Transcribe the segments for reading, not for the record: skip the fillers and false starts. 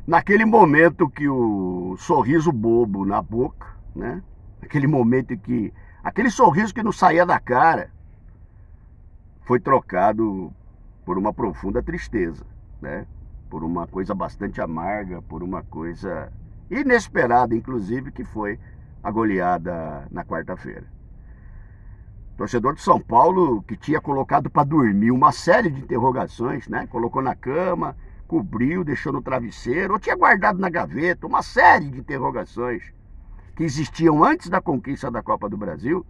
naquele momento que o sorriso bobo na boca, né? Aquele momento em que aquele sorriso que não saía da cara foi trocado por uma profunda tristeza, né? Por uma coisa bastante amarga, por uma coisa inesperada, inclusive, que foi a goleada na quarta-feira. Torcedor de São Paulo que tinha colocado para dormir uma série de interrogações, né? Colocou na cama, cobriu, deixou no travesseiro, ou tinha guardado na gaveta uma série de interrogações que existiam antes da conquista da Copa do Brasil,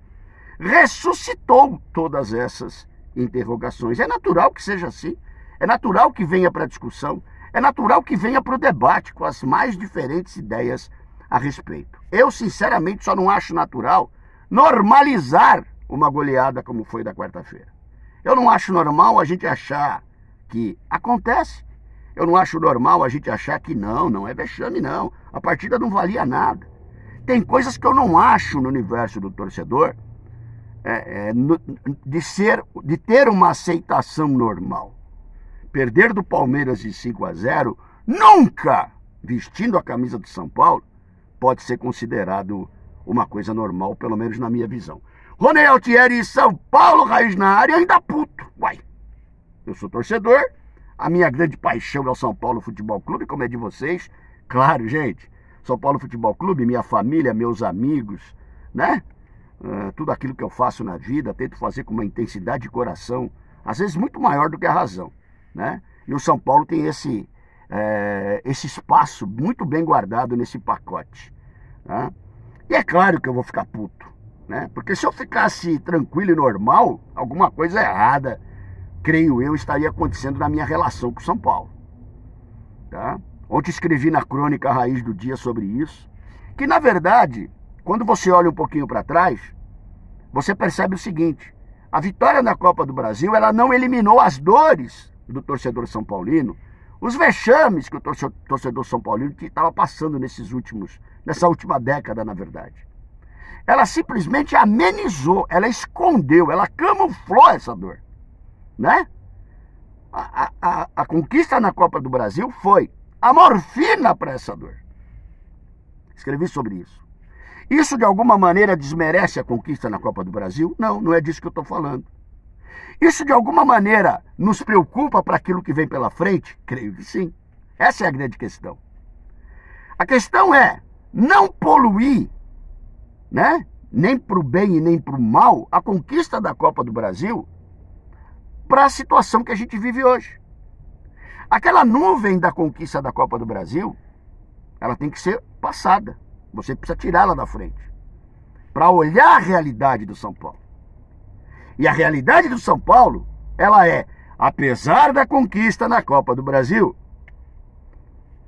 ressuscitou todas essas interrogações. É natural que seja assim, é natural que venha para a discussão, é natural que venha para o debate com as mais diferentes ideias a respeito. Eu, sinceramente, só não acho natural normalizar uma goleada como foi da quarta-feira. Eu não acho normal a gente achar que acontece. Eu não acho normal a gente achar que não é vexame, não. A partida não valia nada. Tem coisas que eu não acho no universo do torcedor de ter uma aceitação normal. Perder do Palmeiras de 5-0, nunca, vestindo a camisa de São Paulo, pode ser considerado uma coisa normal, pelo menos na minha visão. Rony Altieri, São Paulo, raiz na área, ainda puto. Uai, eu sou torcedor, a minha grande paixão é o São Paulo Futebol Clube, como é de vocês. Claro, gente, São Paulo Futebol Clube, minha família, meus amigos, né? Tudo aquilo que eu faço na vida, tento fazer com uma intensidade de coração, às vezes muito maior do que a razão, né? E o São Paulo tem esse espaço muito bem guardado nesse pacote, né? E é claro que eu vou ficar puto, né? Porque se eu ficasse tranquilo e normal, alguma coisa errada, creio eu, estaria acontecendo na minha relação com o São Paulo, tá? Ontem escrevi na crônica Raiz do Dia sobre isso, que na verdade, quando você olha um pouquinho para trás, você percebe o seguinte: a vitória na Copa do Brasil, ela não eliminou as dores do torcedor são paulino, os vexames que o torcedor são paulino estava passando nessa última década, na verdade. Ela simplesmente amenizou, ela escondeu, ela camuflou essa dor, né? A conquista na Copa do Brasil foi a morfina para essa dor. Escrevi sobre isso. Isso de alguma maneira desmerece a conquista na Copa do Brasil? Não, não é disso que eu estou falando. Isso de alguma maneira nos preocupa para aquilo que vem pela frente? Creio que sim. Essa é a grande questão. A questão é não poluir, né? Nem para o bem e nem para o mal, a conquista da Copa do Brasil para a situação que a gente vive hoje. Aquela nuvem da conquista da Copa do Brasil, ela tem que ser passada. Você precisa tirá-la da frente para olhar a realidade do São Paulo. E a realidade do São Paulo, ela é, apesar da conquista na Copa do Brasil,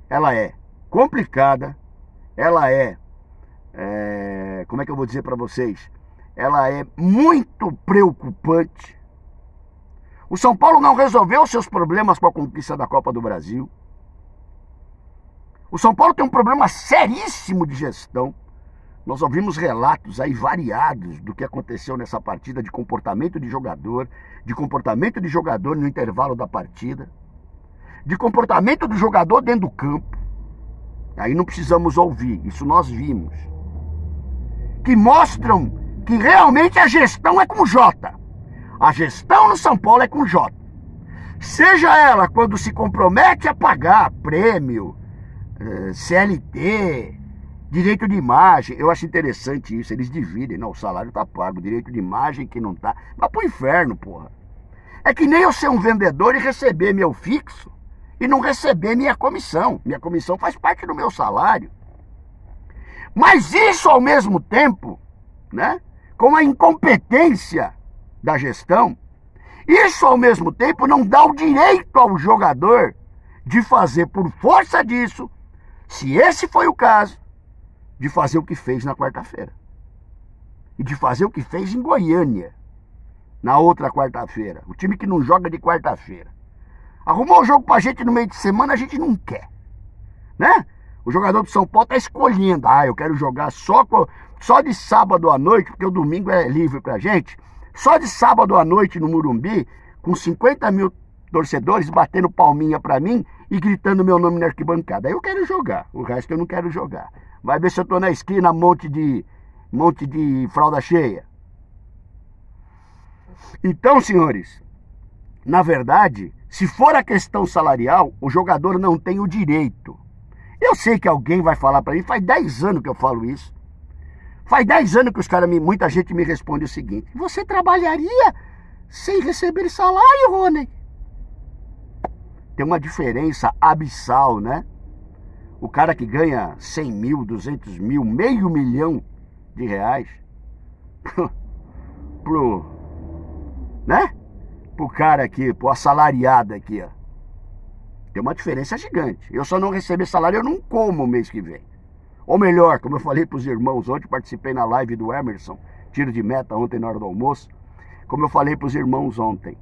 ela é complicada, ela como é que eu vou dizer para vocês? Ela é muito preocupante. O São Paulo não resolveu seus problemas com a conquista da Copa do Brasil. O São Paulo tem um problema seríssimo de gestão. Nós ouvimos relatos aí variados do que aconteceu nessa partida, de comportamento de jogador no intervalo da partida, de comportamento do jogador dentro do campo. Aí não precisamos ouvir, isso nós vimos. Que mostram que realmente a gestão é com J. A gestão no São Paulo é com J. Seja ela quando se compromete a pagar prêmio, CLT, direito de imagem. Eu acho interessante isso, eles dividem. Não, o salário tá pago, direito de imagem que não tá. Vai pro inferno, porra. É que nem eu ser um vendedor e receber meu fixo e não receber minha comissão. Minha comissão faz parte do meu salário. Mas isso ao mesmo tempo, né, com a incompetência da gestão, isso ao mesmo tempo não dá o direito ao jogador de fazer por força disso, se esse foi o caso, de fazer o que fez na quarta-feira. E de fazer o que fez em Goiânia, na outra quarta-feira. O time que não joga de quarta-feira. Arrumou o jogo pra gente no meio de semana, a gente não quer, né? O jogador do São Paulo tá escolhendo. Eu quero jogar só de sábado à noite, porque o domingo é livre pra gente. Só de sábado à noite no Morumbi, com 50 mil torcedores batendo palminha pra mim, e gritando meu nome na arquibancada. Aí eu quero jogar, o resto eu não quero jogar. Vai ver se eu tô na esquina, monte de fralda cheia. Então, senhores, na verdade, se for a questão salarial, o jogador não tem o direito. Eu sei que alguém vai falar para mim, faz 10 anos que eu falo isso. Faz 10 anos que os caras, muita gente me responde o seguinte: você trabalharia sem receber salário, Rony? Tem uma diferença abissal, né? O cara que ganha 100 mil, 200 mil, meio milhão de reais, né? Pro cara aqui, pro assalariado aqui, ó. Tem uma diferença gigante. Eu só não receber salário, eu não como o mês que vem. Ou melhor, como eu falei pros irmãos ontem, participei na live do Emerson, tiro de meta ontem na hora do almoço. Como eu falei pros irmãos ontem,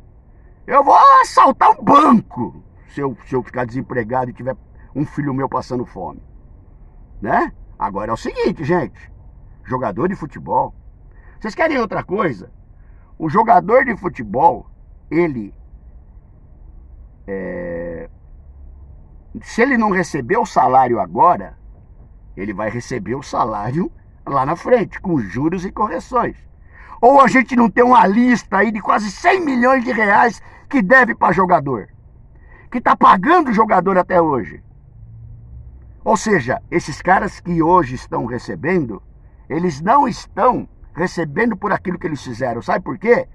eu vou assaltar um banco se eu ficar desempregado e tiver um filho meu passando fome, né? Agora é o seguinte, gente, jogador de futebol, vocês querem outra coisa? O jogador de futebol, ele se ele não receber o salário agora, ele vai receber o salário lá na frente, com juros e correções. Ou a gente não tem uma lista aí de quase 100 milhões de reais que deve para jogador, que está pagando o jogador até hoje. Ou seja, esses caras que hoje estão recebendo, eles não estão recebendo por aquilo que eles fizeram. Sabe por quê?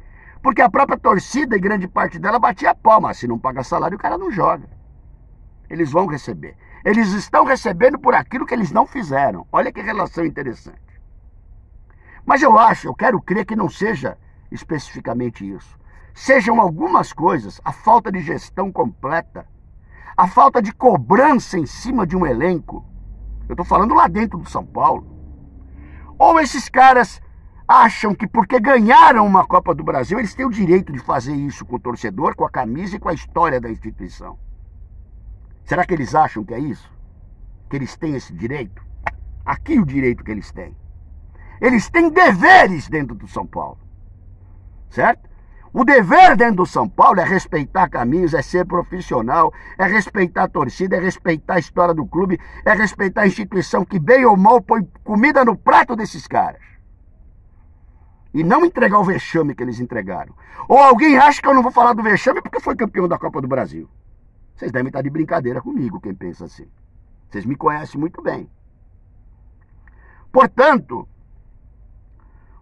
Porque a própria torcida, e grande parte dela, batia a palma. Se não paga salário, o cara não joga. Eles vão receber. Eles estão recebendo por aquilo que eles não fizeram. Olha que relação interessante. Mas eu quero crer que não seja especificamente isso. Sejam algumas coisas, a falta de gestão completa, a falta de cobrança em cima de um elenco. Eu estou falando lá dentro do São Paulo. Ou esses caras acham que porque ganharam uma Copa do Brasil, eles têm o direito de fazer isso com o torcedor, com a camisa e com a história da instituição. Será que eles acham que é isso? Que eles têm esse direito? Aqui o direito que eles têm. Eles têm deveres dentro do São Paulo. Certo? O dever dentro do São Paulo é respeitar a camisa, é ser profissional, é respeitar a torcida, é respeitar a história do clube, é respeitar a instituição que bem ou mal põe comida no prato desses caras. E não entregar o vexame que eles entregaram. Ou alguém acha que eu não vou falar do vexame porque foi campeão da Copa do Brasil. Vocês devem estar de brincadeira comigo, quem pensa assim. Vocês me conhecem muito bem. Portanto,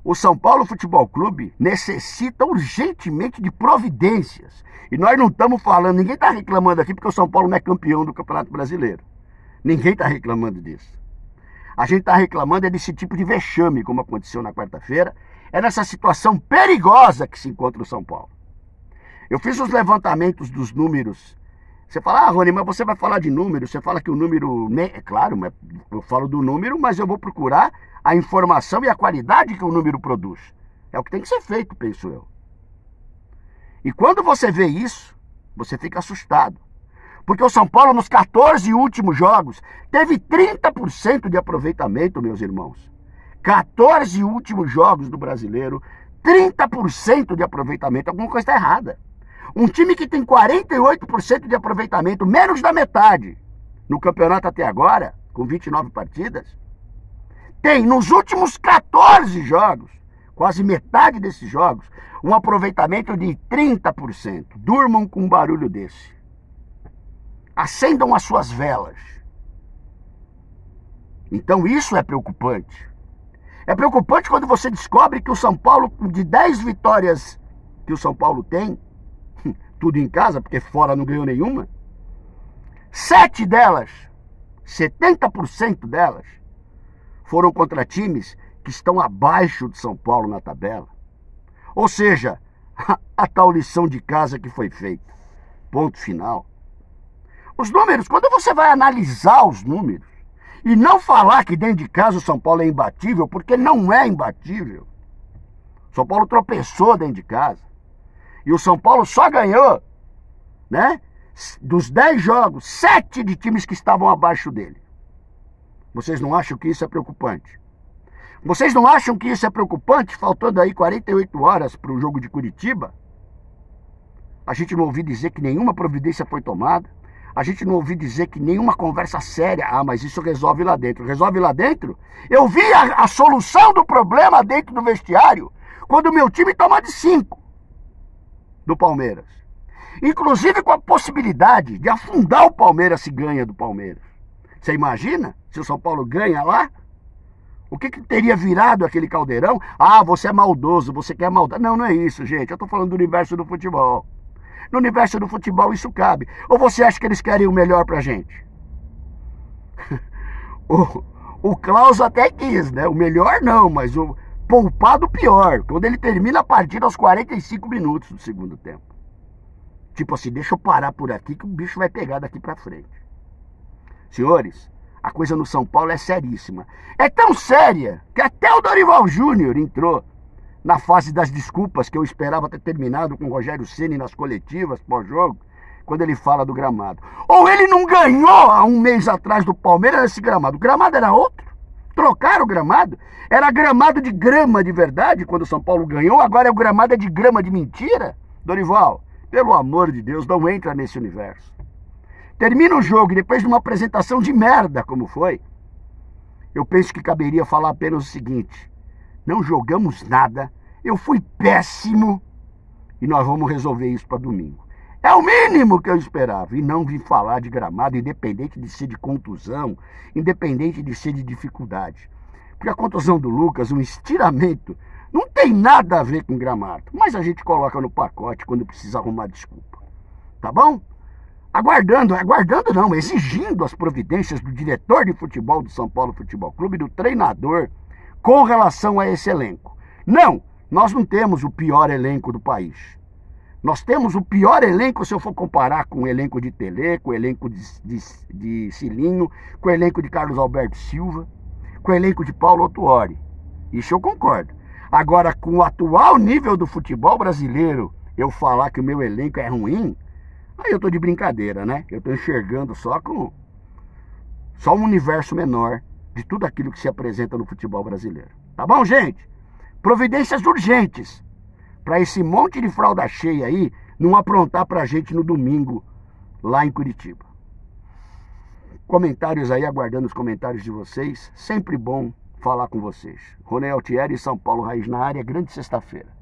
o São Paulo Futebol Clube necessita urgentemente de providências. E nós não estamos falando, ninguém está reclamando aqui porque o São Paulo não é campeão do Campeonato Brasileiro. Ninguém está reclamando disso. A gente está reclamando desse tipo de vexame, como aconteceu na quarta-feira. É nessa situação perigosa que se encontra o São Paulo. Eu fiz os levantamentos dos números. Você fala, Rony, mas você vai falar de número, você fala que o número... É claro, eu falo do número, mas eu vou procurar a informação e a qualidade que o número produz. É o que tem que ser feito, penso eu. E quando você vê isso, você fica assustado. Porque o São Paulo, nos 14 últimos jogos, teve 30% de aproveitamento, meus irmãos. 14 últimos jogos do Brasileiro, 30% de aproveitamento. Alguma coisa está errada. Um time que tem 48% de aproveitamento, menos da metade, no campeonato até agora, com 29 partidas, tem nos últimos 14 jogos, quase metade desses jogos, um aproveitamento de 30%. Durmam com um barulho desse. Acendam as suas velas. Então isso é preocupante. É preocupante quando você descobre que o São Paulo, de 10 vitórias que o São Paulo tem, tudo em casa, porque fora não ganhou nenhuma, 7 delas, 70% delas, foram contra times que estão abaixo de São Paulo na tabela. Ou seja, a tal lição de casa que foi feita. Ponto final. Os números, quando você vai analisar os números, e não falar que dentro de casa o São Paulo é imbatível, porque não é imbatível. O São Paulo tropeçou dentro de casa. E o São Paulo só ganhou, né, dos 10 jogos, 7 de times que estavam abaixo dele. Vocês não acham que isso é preocupante? Vocês não acham que isso é preocupante, faltando aí 48 horas para o jogo de Curitiba? A gente não ouviu dizer que nenhuma providência foi tomada. A gente não ouviu dizer que nenhuma conversa séria. Ah, mas isso resolve lá dentro. Resolve lá dentro? Eu vi a solução do problema dentro do vestiário quando o meu time toma de 5 do Palmeiras. Inclusive com a possibilidade de afundar o Palmeiras se ganha do Palmeiras. Você imagina se o São Paulo ganha lá? O que teria virado aquele caldeirão? Ah, você é maldoso, você quer maldade. Não, não é isso, gente. Eu estou falando do universo do futebol. No universo do futebol isso cabe. Ou você acha que eles querem o melhor pra gente? O Klaus até quis, né? O melhor não, mas o poupado pior. Quando ele termina a partida aos 45 minutos do segundo tempo. Tipo assim, deixa eu parar por aqui que o bicho vai pegar daqui pra frente. Senhores, a coisa no São Paulo é seríssima. É tão séria que até o Dorival Júnior entrou na fase das desculpas que eu esperava ter terminado com o Rogério Ceni nas coletivas pós-jogo, quando ele fala do gramado. Ou ele não ganhou há um mês atrás do Palmeiras esse gramado. O gramado era outro. Trocaram o gramado. Era gramado de grama de verdade quando o São Paulo ganhou. Agora o gramado é de grama de mentira. Dorival, pelo amor de Deus, não entra nesse universo. Termina o jogo e depois de uma apresentação de merda como foi, eu penso que caberia falar apenas o seguinte: não jogamos nada, eu fui péssimo e nós vamos resolver isso para domingo. É o mínimo que eu esperava. E não vim falar de gramado, independente de ser de contusão, independente de ser de dificuldade. Porque a contusão do Lucas, um estiramento, não tem nada a ver com gramado. Mas a gente coloca no pacote quando precisa arrumar desculpa. Tá bom? Aguardando não, exigindo as providências do diretor de futebol do São Paulo Futebol Clube, do treinador, com relação a esse elenco. Não, nós não temos o pior elenco do país. Nós temos o pior elenco se eu for comparar com o elenco de Tele, com o elenco de Cilinho, com o elenco de Carlos Alberto Silva, com o elenco de Paulo Autuori. Isso eu concordo. Agora, com o atual nível do futebol brasileiro, eu falar que o meu elenco é ruim, aí eu tô de brincadeira, né? Eu tô enxergando só um universo menor de tudo aquilo que se apresenta no futebol brasileiro. Tá bom, gente? Providências urgentes para esse monte de fralda cheia aí não aprontar pra gente no domingo lá em Curitiba. Comentários aí, aguardando os comentários de vocês. Sempre bom falar com vocês. Ronei Altieri, São Paulo Raiz na área, grande sexta-feira.